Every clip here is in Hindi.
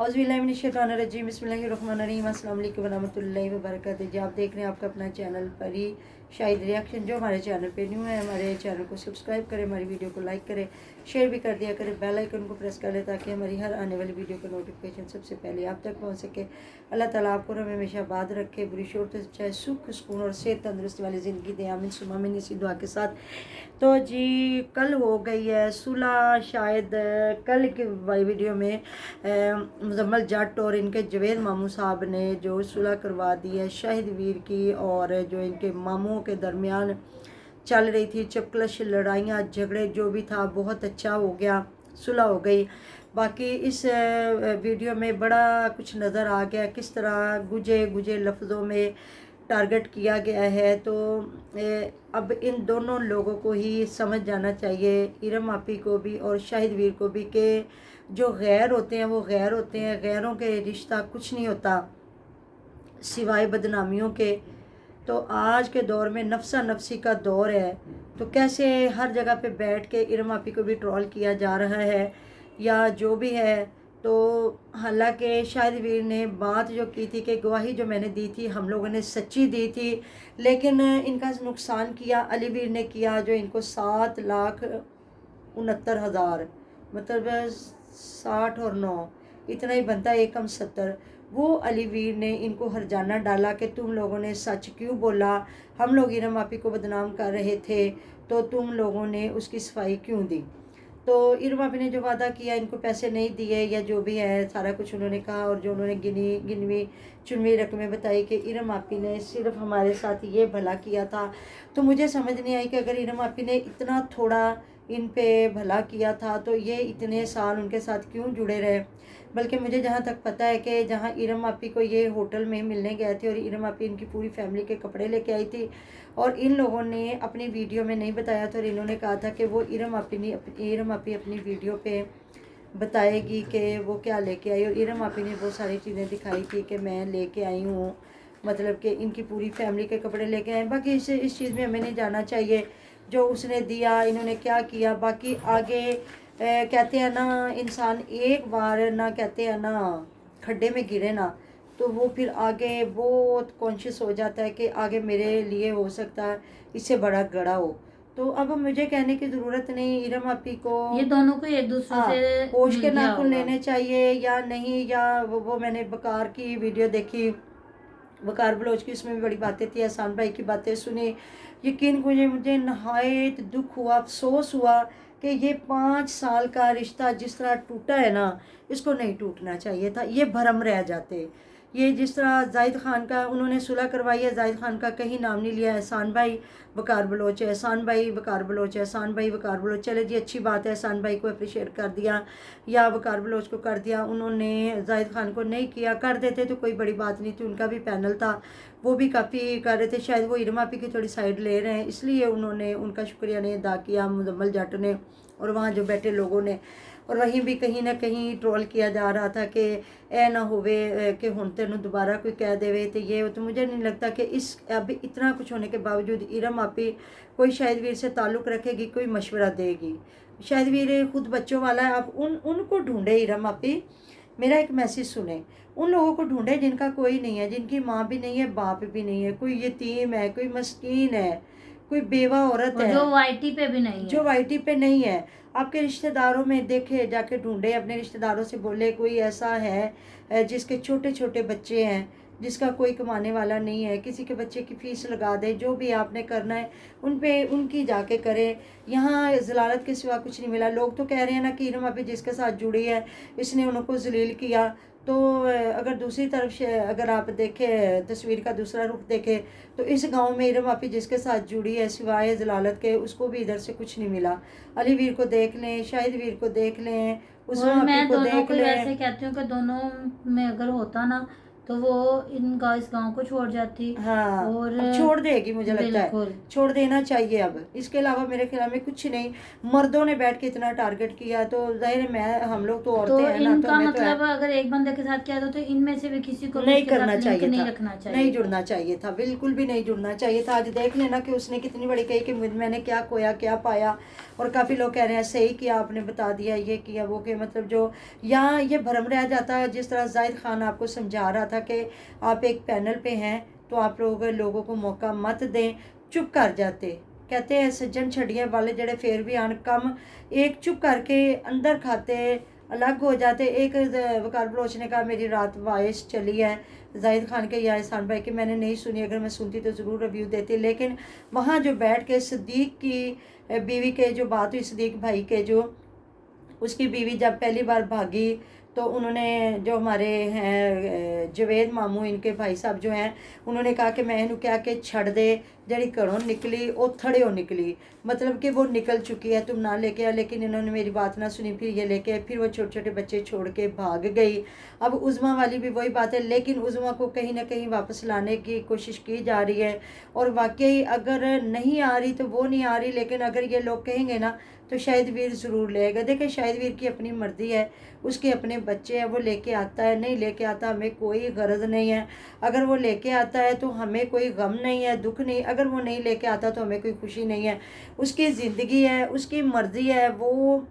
औज़ुबिल्लाहिमिनश्शैतानिर्रजीम बिस्मिल्लाहिर्रहमानिर्रहीम अस्सलाम वालेकुम वरहमतुल्लाहि वबरकातुहू। जी आप देख रहे हैं आपका अपना चैनल परी शाहिद रिएक्शन। जो हमारे चैनल पे न्यू है हमारे चैनल को सब्सक्राइब करें, हमारी वीडियो को लाइक करें, शेयर भी कर दिया करें, बेल आइकन को प्रेस कर लें ताकि हमारी हर आने वाली वीडियो का नोटिफिकेशन सबसे पहले आप तक पहुँच सके। अल्लाह ताला आपको हमें हमेशा आबाद रखे, बुरी शोर से चाहे सुख सुकून और सेहत तंदुरुस्ती वाली ज़िंदगी दे, आमीन सुमा आमीन इसी दुआ के साथ। तो जी कल हो गई है सुलह, शायद कल की वीडियो में मुजम्मल जट और इनके जवेद मामू साहब ने जो सुलह करवा दी है शाहिद वीर की, और जो इनके मामूओं के दरमियान चल रही थी चपकलश लड़ाइयाँ झगड़े जो भी था बहुत अच्छा हो गया, सुलह हो गई। बाकी इस वीडियो में बड़ा कुछ नज़र आ गया, किस तरह गुजे गुजे लफ्ज़ों में टारगेट किया गया है। तो अब इन दोनों लोगों को ही समझ जाना चाहिए, इरम आपी को भी और शाहिद वीर को भी, कि जो गैर होते हैं वो गैर होते हैं, गैरों के रिश्ता कुछ नहीं होता सिवाय बदनामियों के। तो आज के दौर में नफसा नफसी का दौर है, तो कैसे हर जगह पे बैठ के इरम आपी को भी ट्रोल किया जा रहा है या जो भी है। तो हालांकि शाहिद वीर ने बात जो की थी कि गवाही जो मैंने दी थी हम लोगों ने सच्ची दी थी, लेकिन इनका नुकसान किया अली वीर ने किया, जो इनको 7,69,000 मतलब 60 और 9 इतना ही बनता है, एकम 70। वो अली वीर ने इनको हरजाना डाला कि तुम लोगों ने सच क्यों बोला, हम लोग इरम आपी को बदनाम कर रहे थे तो तुम लोगों ने उसकी सफाई क्यों दी। तो इरम आपी ने जो वादा किया, इनको पैसे नहीं दिए या जो भी है सारा कुछ उन्होंने कहा, और जो उन्होंने गिनवी चुनवी रकमें बताई कि इरम आपी ने सिर्फ हमारे साथ ये भला किया था। तो मुझे समझ नहीं आई कि अगर इरम आपी ने इतना थोड़ा इन पे भला किया था तो ये इतने साल उनके साथ क्यों जुड़े रहे। बल्कि मुझे जहाँ तक पता है कि जहाँ इरम आपी को ये होटल में मिलने गए थे और इरम आपी इनकी पूरी फैमिली के कपड़े लेके आई थी, और इन लोगों ने अपनी वीडियो में नहीं बताया था, और इन्होंने कहा था कि वो इरम आपी अपनी वीडियो पे बताएगी कि वो क्या लेके आई, और इरम आपी ने वो सारी चीज़ें दिखाई थी कि मैं लेके आई हूँ, मतलब कि इनकी पूरी फैमिली के कपड़े लेके आए। बाकी इस चीज़ में हमें नहीं जाना चाहिए जो उसने दिया, इन्होंने क्या किया। बाकी आगे कहते हैं ना, इंसान एक बार ना कहते हैं ना खड्डे में गिरे ना, तो वो फिर आगे बहुत कॉन्शियस हो जाता है कि आगे मेरे लिए हो सकता है इससे बड़ा गड़ा हो। तो अब मुझे कहने की ज़रूरत नहीं, इरम आपी को ये दोनों को एक दूसरे से होश मिल के गया नाखून होगा। लेने चाहिए या नहीं, या वो मैंने बकार की वीडियो देखी, वकार बलोच की, उसमें भी बड़ी बातें थी, एहसान भाई की बातें सुनी। यकीन मुझे नहायत दुख हुआ, अफसोस हुआ कि ये 5 साल का रिश्ता जिस तरह टूटा है ना, इसको नहीं टूटना चाहिए था, ये भरम रह जाते। ये जिस तरह जाहिद खान का उन्होंने सुलह करवाई है, जाहिद खान का कहीं नाम नहीं लिया, एहसान भाई वकार बलोच, एहसान भाई वकार बलोच, एहसान भाई वकार बलोच। चले जी अच्छी बात है, एहसान भाई को अप्रिशिएट कर दिया या वकार बलोच को कर दिया, उन्होंने जाहिद खान को नहीं किया। कर देते तो कोई बड़ी बात नहीं थी, उनका भी पैनल था, वो भी काफ़ी कर रहे थे। शायद वो इरम आपी की थोड़ी साइड ले रहे हैं, इसलिए उन्होंने उनका शुक्रिया नहीं अदा किया मुजम्मल जट ने और वहाँ जो बैठे लोगों ने। और वहीं भी कहीं ना कहीं ट्रोल किया जा रहा था कि ए ना होवे कि हुण तेनू दोबारा कोई कह देवे तो ये। तो मुझे नहीं लगता कि इस अभी इतना कुछ होने के बावजूद इरम आपी कोई शाहिद वीर से ताल्लुक़ रखेगी, कोई मशवरा देगी। शाहिद वीर खुद बच्चों वाला है, आप उनको ढूंढे इरम आपी, मेरा एक मैसेज सुने, उन लोगों को ढूंढे जिनका कोई नहीं है, जिनकी माँ भी नहीं है, बाप भी नहीं है, कोई यतीम है, कोई मस्कीन है, कोई बेवा औरत है, जो वाईटी पे भी नहीं है, जो वाईटी पे नहीं है। आपके रिश्तेदारों में देखे, जाके ढूंढे, अपने रिश्तेदारों से बोले कोई ऐसा है जिसके छोटे छोटे बच्चे हैं, जिसका कोई कमाने वाला नहीं है, किसी के बच्चे की फ़ीस लगा दे, जो भी आपने करना है उन पे उनकी जाके करें। यहाँ ज़लालत के सिवा कुछ नहीं मिला। लोग तो कह रहे हैं ना कि इरम अभी जिसके साथ जुड़ी है इसने उनको जलील किया। तो अगर दूसरी तरफ से अगर आप देखें, तस्वीर का दूसरा रुख देखें, तो इस गांव में इरम आपी जिसके साथ जुड़ी है सिवाय जलालत के, उसको भी इधर से कुछ नहीं मिला। अली वीर को देख लें, शाहिद वीर को देख लें, और मैं आपी को दोनों देख को लें। वैसे कहती हूँ कि दोनों में अगर होता ना तो वो इनका इस गांव को छोड़ जाती। हाँ, और अब छोड़ देगी मुझे लगता है, बिल्कुल। छोड़ देना चाहिए अब। इसके अलावा मेरे ख्याल में कुछ नहीं। मर्दों ने बैठ के इतना टारगेट किया तो जाहिर है मैं हम लोग तो तो औरतें हैं ना, तो इनका हमें तो है मतलब अगर एक बंदे के साथ किया था तो इनमें से भी किसी को भी नहीं इसके साथ करना लिंक चाहिए नहीं था, रखना चाहिए नहीं था। जुड़ना चाहिए था, बिल्कुल भी नहीं जुड़ना चाहिए था। आज देख लेना कि उसने कितनी बड़ी कही कि मैंने क्या खोया क्या पाया। और काफ़ी लोग कह रहे हैं सही किया आपने, बता दिया ये किया वो, कि मतलब जो यहाँ ये भ्रम रह जाता है। जिस तरह जाहिद खान आपको समझा रहा था कि आप एक पैनल पे हैं तो आप लोगों को मौका मत दें, चुप कर जाते। कहते हैं सज्जन छड़ियाँ वाले जड़े फिर भी आन कम, एक चुप करके अंदर खाते अलग हो जाते। एक वकार बलोच ने कहा मेरी रात वॉइस चली है जाहिद खान के या एहसान भाई की, मैंने नहीं सुनी, अगर मैं सुनती तो ज़रूर रिव्यू देती। लेकिन वहाँ जो बैठ के सदीक की बीवी के जो बात हुई, सदीक भाई के जो उसकी बीवी जब पहली बार भागी तो उन्होंने जो हमारे हैं जवेद मामू इनके भाई साहब जो हैं, उन्होंने कहा कि मैं इन्हों क्या कि छड़ दे जड़ी घरों निकली वो थड़े निकली, मतलब कि वो निकल चुकी है, तुम ना लेके आ। लेकिन इन्होंने मेरी बात ना सुनी, फिर ये लेके फिर वो छोटे छोटे बच्चे छोड़ के भाग गई। अब उज़मा वाली भी वही बात है, लेकिन उज़मा को कहीं ना कहीं वापस लाने की कोशिश की जा रही है। और वाकई अगर नहीं आ रही तो वो नहीं आ रही, लेकिन अगर ये लोग कहेंगे ना तो शाहिद वीर ज़रूर लेगा। देखिए शाहिद वीर की अपनी मर्जी है, उसके अपने बच्चे हैं, वो लेके आता है, नहीं लेके आता हमें कोई गरज नहीं है। अगर वो लेके आता है तो हमें कोई गम नहीं है, दुख नहीं। अगर वो नहीं लेके आता तो हमें कोई खुशी नहीं है। उसकी ज़िंदगी है, उसकी मर्ज़ी है, वो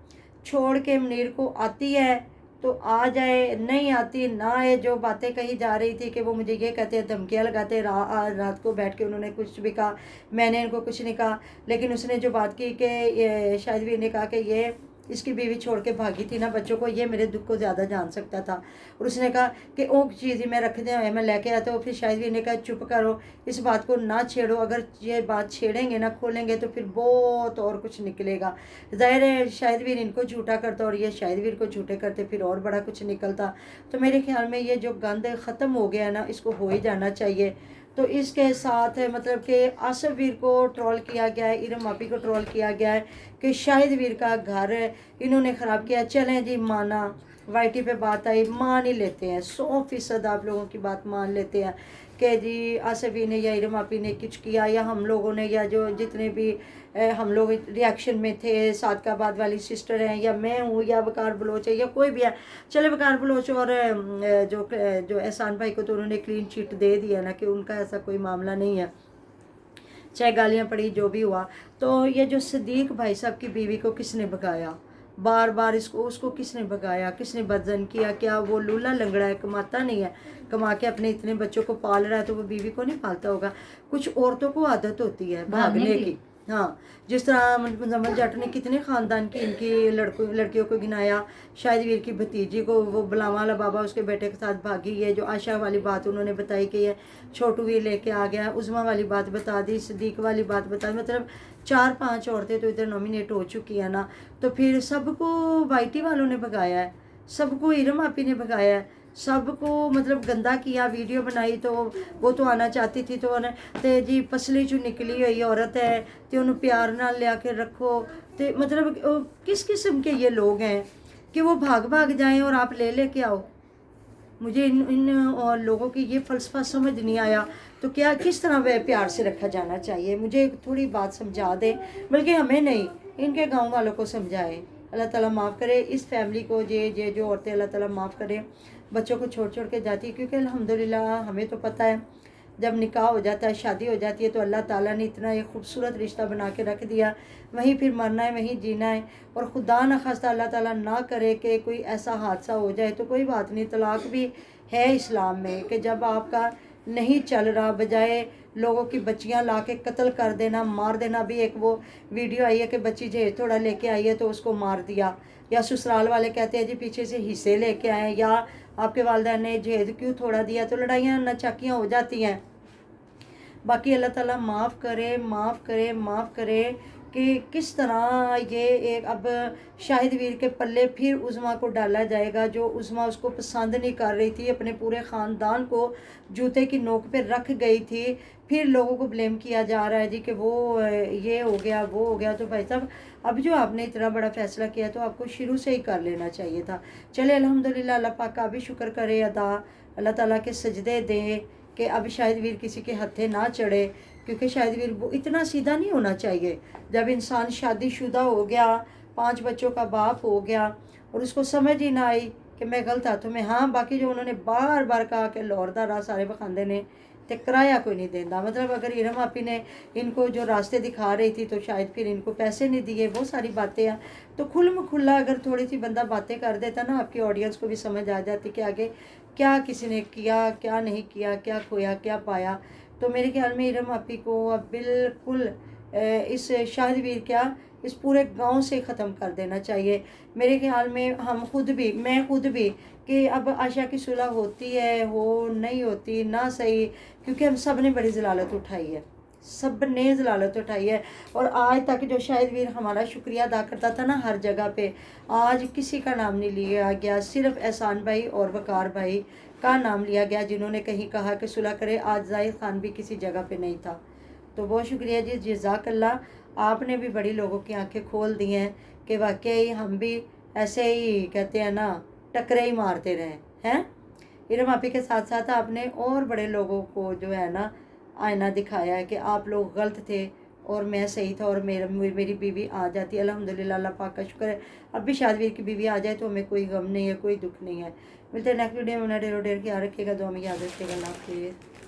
छोड़ के मुनीर को आती है तो आ जाए, नहीं आती ना आए। जो बातें कही जा रही थी कि वो मुझे ये कहते हैं, धमकियाँ लगाते, रात को बैठ के उन्होंने कुछ भी कहा, मैंने इनको कुछ नहीं कहा। लेकिन उसने जो बात की कि शाहिद वीर ने कहा कि ये इसकी बीवी छोड़ के भागी थी ना बच्चों को, ये मेरे दुख को ज़्यादा जान सकता था। और उसने कहा कि ओ चीज़ ही मैं रख दे, मैं लेके आता हूँ। फिर शाहिद वीर ने कहा चुप करो, इस बात को ना छेड़ो, अगर ये बात छेड़ेंगे ना खोलेंगे तो फिर बहुत और कुछ निकलेगा। ज़ाहिर है शाहिद वीर इनको झूठा करता और ये शाहिद वीर को झूठे करते, फिर और बड़ा कुछ निकलता। तो मेरे ख्याल में ये जो गंद ख़त्म हो गया ना, इसको हो ही जाना चाहिए। तो इसके साथ मतलब कि आसिफ वीर को ट्रोल किया गया है, इरम आपी को ट्रोल किया गया है कि शाहिद वीर का घर इन्होंने ख़राब किया। चलें जी, माना वाईटी पे बात आई, मान ही लेते हैं, 100% आप लोगों की बात मान लेते हैं कि जी आसिफ वीर ने या इरम आपी ने कुछ किया, या हम लोगों ने, या जो जितने भी हम लोग रिएक्शन में थे, सादकाबाद वाली सिस्टर हैं, या मैं हूँ, या वकार बलोच है, या कोई भी है। चले वकार बलोच और जो एहसान भाई को तो उन्होंने क्लीन चिट दे दिया ना कि उनका ऐसा कोई मामला नहीं है, चाहे गालियाँ पड़ी जो भी हुआ। तो ये जो सदीक भाई साहब की बीवी को किसने भगाया, बार बार इसको उसको किसने भगाया, किसने बदजन किया? क्या वो लूला लंगड़ा है, कमाता नहीं है? कमा के अपने इतने बच्चों को पाल रहा है तो वो बीवी को नहीं पालता होगा? कुछ औरतों को आदत होती है भागने की। हाँ, जिस तरह मुजम्मल जट ने कितने ख़ानदान की इनकी लड़कियों को गिनाया। शाहिद वीर की भतीजी को वो बुलावा वाला बाबा उसके बेटे के साथ भागी है, जो आशा वाली बात उन्होंने बताई कि ये छोटू वीर लेके आ गया, उज़मा वाली बात बता दी, सदीक वाली बात बता दी। मतलब 4-5 औरतें तो इधर नॉमिनेट हो चुकी है ना। तो फिर सबको वाईटी वालों ने भगाया है, सबको इरम आपी ने भगाया है, सबको मतलब गंदा किया। वीडियो बनाई तो वो तो आना चाहती थी तो जी पसली चू निकली हुई औरत है तो उन्होंने प्यार नाल लिया के रखो। तो मतलब किस किस्म के ये लोग हैं कि वो भाग भाग जाएं और आप ले के आओ? मुझे इन और लोगों की ये फ़लसफ़ा समझ नहीं आया। तो क्या किस तरह वह प्यार से रखा जाना चाहिए? मुझे थोड़ी बात समझा दें, बल्कि हमें नहीं, इनके गांव वालों को समझाएं। अल्लाह ताला माफ़ करे इस फैमिली को, ये जो औरतें, अल्लाह ताला माफ़ करे, बच्चों को छोड़ छोड़ के जाती है। क्योंकि अल्हम्दुलिल्लाह हमें तो पता है जब निकाह हो जाता है, शादी हो जाती है, तो अल्लाह ताला ने इतना एक खूबसूरत रिश्ता बना के रख दिया, वहीं फिर मरना है, वहीं जीना है। और खुदा न खास्ता अल्लाह ताला ना करे कि कोई ऐसा हादसा हो जाए तो कोई बात नहीं, तलाक भी है इस्लाम में कि जब आपका नहीं चल रहा, बजाय लोगों की बच्चियां ला के कत्ल कर देना, मार देना। भी एक वो वीडियो आई है कि बच्ची जहेज थोड़ा लेके आई है तो उसको मार दिया, या ससुराल वाले कहते हैं जी पीछे से हिस्से लेके आए, या आपके वालिदैन ने जहेज क्यों थोड़ा दिया। तो लड़ाइयाँ नचाकियाँ हो जाती हैं। बाकी अल्लाह ताला माफ़ करे, माफ़ करे, माफ़ करे। कि किस तरह ये एक अब शाहिद वीर के पल्ले फिर उज़मा को डाला जाएगा, जो उज़मा उसको पसंद नहीं कर रही थी, अपने पूरे ख़ानदान को जूते की नोक पे रख गई थी। फिर लोगों को ब्लेम किया जा रहा है जी कि वो ये हो गया वो हो गया। तो भाई साहब अब जो आपने इतना बड़ा फ़ैसला किया तो आपको शुरू से ही कर लेना चाहिए था। चले अल्हम्दुलिल्लाह, अल्लाह पाक का भी शुक्र करे अदा, अल्लाह ताला के सजदे दें कि अब शाहिद वीर किसी के हत्थे ना चढ़े, क्योंकि शाहिद वीर वो इतना सीधा नहीं होना चाहिए। जब इंसान शादीशुदा हो गया, 5 बच्चों का बाप हो गया और उसको समझ ही ना आई कि मैं गलत हाथों में, हाँ बाकी जो उन्होंने बार बार कहा कि लौरदा रहा सारे बखांदे ने ते किराया कोई नहीं देता, मतलब अगर इरम आपी ने इनको जो रास्ते दिखा रही थी तो शायद फिर इनको पैसे नहीं दिए, बहुत सारी बातें हैं। तो खुल्म खुल्ला अगर थोड़ी सी बंदा बातें कर देता ना, आपकी ऑडियंस को भी समझ आ जाती कि आगे क्या किसी ने किया क्या नहीं किया, क्या खोया क्या पाया। तो मेरे ख्याल में इरम आपी को अब बिल्कुल इस शाहिद वीर क्या इस पूरे गांव से ख़त्म कर देना चाहिए। मेरे ख्याल में हम खुद भी, मैं खुद भी, कि अब आशा की सुलह होती है हो नहीं होती ना सही, क्योंकि हम सब ने बड़ी ज़लालत उठाई है, सब ने ज़लालत उठाई है। और आज तक जो शाहिद वीर हमारा शुक्रिया अदा करता था ना हर जगह पे, आज किसी का नाम नहीं लिया गया, सिर्फ एहसान भाई और वकार भाई का नाम लिया गया, जिन्होंने कहीं कहा कि सुलह करे। आज जाहिद खान भी किसी जगह पे नहीं था। तो बहुत शुक्रिया जी, जज़ाकल्लाह। आपने भी बड़ी लोगों की आंखें खोल दी हैं कि वाकई हम भी ऐसे ही कहते हैं ना, टकरे ही मारते रहे हैं। इरम आपी के साथ साथ आपने और बड़े लोगों को जो है ना आईना दिखाया है कि आप लोग गलत थे और मैं सही था, और मेरी बीवी आ जाती। अल्हम्दुलिल्लाह, अल्लाह पाक का शुक्र है। अब भी शादवीर की बीवी आ जाए तो हमें कोई गम नहीं है, कोई दुख नहीं है। मिलते हैं नेक्स्ट वीडियो में। डेरो डेर ख्याल रखिएगा, दुआ में याद रखिएगा। अल्लाह हाफ़िज़।